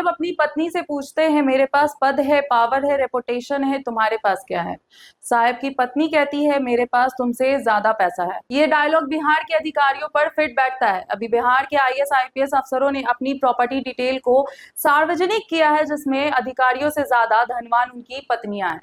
अपनी पत्नी से पूछते हैं, मेरे पास पद है, पावर है, रेपुटेशन है, तुम्हारे पास क्या है? साहब की पत्नी कहती है, मेरे पास तुमसे ज्यादा पैसा है। ये डायलॉग बिहार के अधिकारियों पर फिट बैठता है। अभी बिहार के आईएएस आईपीएस अफसरों ने अपनी प्रॉपर्टी डिटेल को सार्वजनिक किया है, जिसमें अधिकारियों से ज्यादा धनवान उनकी पत्नियां हैं।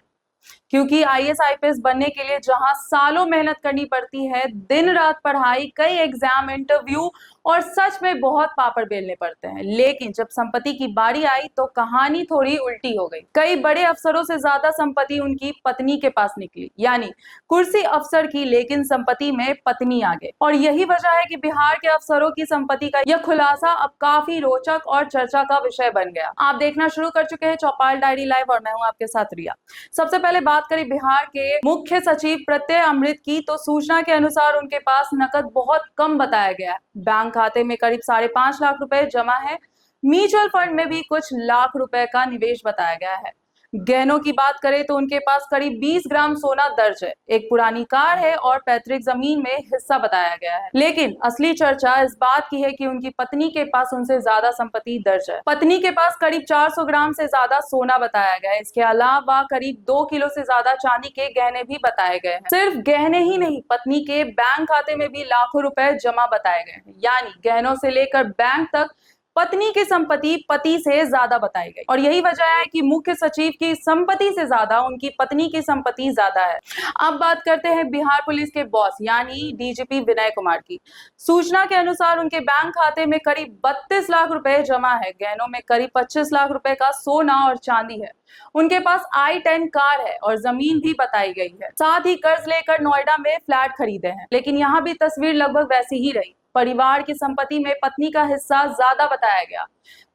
क्योंकि आईएएस आईपीएस बनने के लिए जहां सालों मेहनत करनी पड़ती है, दिन रात पढ़ाई, कई एग्जाम, इंटरव्यू और सच में बहुत पापड़ बेलने पड़ते हैं, लेकिन जब संपत्ति की बारी आई तो कहानी थोड़ी उल्टी हो गई। कई बड़े अफसरों से ज्यादा संपत्ति उनकी पत्नी के पास निकली, यानी कुर्सी अफसर की, लेकिन संपत्ति में पत्नी आगे। और यही वजह है कि बिहार के अफसरों की संपत्ति का यह खुलासा अब काफी रोचक और चर्चा का विषय बन गया। आप देखना शुरू कर चुके हैं चौपाल डायरी लाइव और मैं हूं आपके साथ रिया। सबसे पहले बात करें बिहार के मुख्य सचिव प्रत्यय अमृत की, तो सूचना के अनुसार उनके पास नकद बहुत कम बताया गया है। बैंक खाते में करीब 5.5 लाख रुपए जमा है। म्यूचुअल फंड में भी कुछ लाख रुपए का निवेश बताया गया है। गहनों की बात करें तो उनके पास करीब 20 ग्राम सोना दर्ज है, एक पुरानी कार है और पैतृक जमीन में हिस्सा बताया गया है। लेकिन असली चर्चा इस बात की है कि उनकी पत्नी के पास उनसे ज्यादा संपत्ति दर्ज है। पत्नी के पास करीब 400 ग्राम से ज्यादा सोना बताया गया है। इसके अलावा करीब 2 किलो से ज्यादा चांदी के गहने भी बताए गए हैं। सिर्फ गहने ही नहीं, पत्नी के बैंक खाते में भी लाखों रुपए जमा बताए गए हैं, यानी गहनों से लेकर बैंक तक पत्नी की संपत्ति पति से ज्यादा बताई गई। और यही वजह है कि मुख्य सचिव की संपत्ति से ज्यादा उनकी पत्नी की संपत्ति ज्यादा है। अब बात करते हैं बिहार पुलिस के बॉस यानी डीजीपी विनय कुमार की। सूचना के अनुसार उनके बैंक खाते में करीब 32 लाख रुपए जमा है। गहनों में करीब 25 लाख रुपए का सोना और चांदी है। उनके पास i10 कार है और जमीन भी बताई गई है। साथ ही कर्ज लेकर नोएडा में फ्लैट खरीदे हैं। लेकिन यहाँ भी तस्वीर लगभग वैसी ही रही। परिवार की संपत्ति में पत्नी का हिस्सा ज्यादा बताया गया।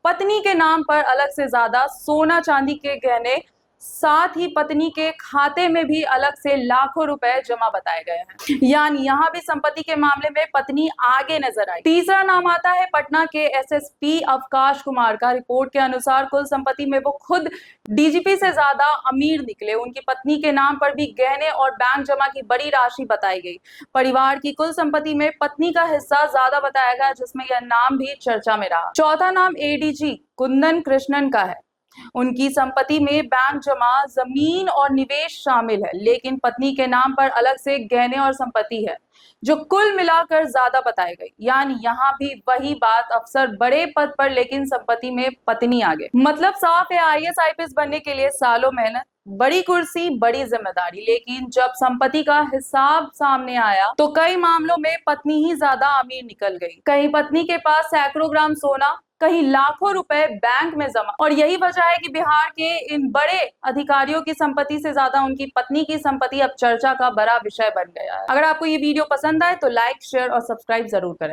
पत्नी के नाम पर अलग से ज्यादा सोना चांदी के गहने, साथ ही पत्नी के खाते में भी अलग से लाखों रुपए जमा बताए गए हैं, यानी यहाँ भी संपत्ति के मामले में पत्नी आगे नजर आई। तीसरा नाम आता है पटना के एसएसपी अवकाश कुमार का। रिपोर्ट के अनुसार कुल संपत्ति में वो खुद डीजीपी से ज्यादा अमीर निकले। उनकी पत्नी के नाम पर भी गहने और बैंक जमा की बड़ी राशि बताई गई। परिवार की कुल संपत्ति में पत्नी का हिस्सा ज्यादा बताया गया, जिसमें यह नाम भी चर्चा में रहा। चौथा नाम एडीजी कुंदन कृष्णन का है। उनकी संपत्ति में बैंक जमा, जमीन और निवेश शामिल है, लेकिन पत्नी के नाम पर अलग से गहने और संपत्ति है जो कुल मिलाकर ज्यादा बताई गई। यानी यहाँ भी वही बात, अफसर बड़े पद पर लेकिन संपत्ति में पत्नी आगे। मतलब साफ है, आईएएस आईपीएस बनने के लिए सालों मेहनत, बड़ी कुर्सी, बड़ी जिम्मेदारी, लेकिन जब संपत्ति का हिसाब सामने आया तो कई मामलों में पत्नी ही ज्यादा अमीर निकल गई। कहीं पत्नी के पास सैकड़ों ग्राम सोना, कहीं लाखों रुपए बैंक में जमा। और यही वजह है कि बिहार के इन बड़े अधिकारियों की संपत्ति से ज्यादा उनकी पत्नी की संपत्ति अब चर्चा का बड़ा विषय बन गया है। अगर आपको ये वीडियो पसंद आए तो लाइक, शेयर और सब्सक्राइब जरूर करें।